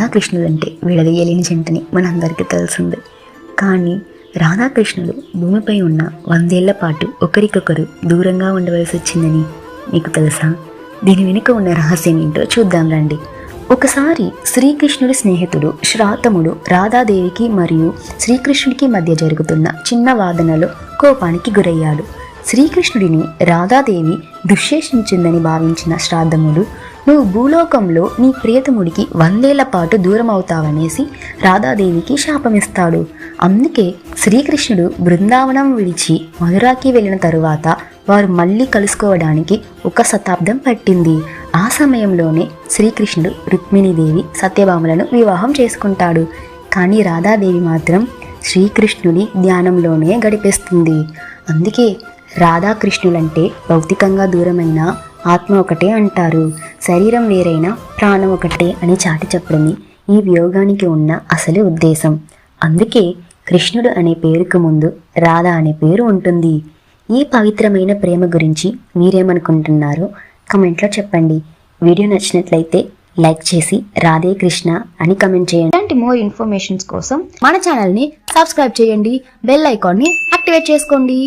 రాధాకృష్ణులంటే విడదీయలేని జంటని మనందరికీ తెలిసిందే. కానీ రాధాకృష్ణులు భూమిపై ఉన్న 100 ఏళ్ల పాటు ఒకరికొకరు దూరంగా ఉండవలసి వచ్చిందని మీకు తెలుసా? దీని వెనుక ఉన్న రహస్యం ఏంటో చూద్దాం రండి. ఒకసారి శ్రీకృష్ణుడి స్నేహితుడు శ్రాతముడు రాధాదేవికి మరియు శ్రీకృష్ణుడికి మధ్య జరుగుతున్న చిన్న వాదనలో కోపానికి గురయ్యాడు. శ్రీకృష్ణుడిని రాధాదేవి దుశ్శేషించిందని భావించిన శ్రాద్ధముడు, నువ్వు భూలోకంలో నీ ప్రియతముడికి 100 ఏళ్ల పాటు దూరం అవుతావనేసి రాధాదేవికి శాపమిస్తాడు. అందుకే శ్రీకృష్ణుడు బృందావనం విడిచి మధురాకి వెళ్ళిన తరువాత వారు మళ్ళీ కలుసుకోవడానికి 1 శతాబ్దం పట్టింది. ఆ సమయంలోనే శ్రీకృష్ణుడు రుక్మిణీదేవి సత్యభామలను వివాహం చేసుకుంటాడు. కానీ రాధాదేవి మాత్రం శ్రీకృష్ణుడి ధ్యానంలోనే గడిపేస్తుంది. అందుకే రాధాకృష్ణులంటే భౌతికంగా దూరమైన ఆత్మ ఒకటే అంటారు, శరీరం వేరైనా ప్రాణం ఒకటే అని చాటి చెప్పడమే ఈ వియోగానికి ఉన్న అసలు ఉద్దేశం. అందుకే కృష్ణుడు అనే పేరుకు ముందు రాధ అనే పేరు ఉంటుంది. ఈ పవిత్రమైన ప్రేమ గురించి మీరేమనుకుంటున్నారో కమెంట్లో చెప్పండి. వీడియో నచ్చినట్లయితే లైక్ చేసి రాధే కృష్ణ అని కమెంట్ చేయండి. ఇలాంటి మోర్ ఇన్ఫర్మేషన్స్ కోసం మన ఛానల్ని సబ్స్క్రైబ్ చేయండి, బెల్ ఐకాన్ని యాక్టివేట్ చేసుకోండి.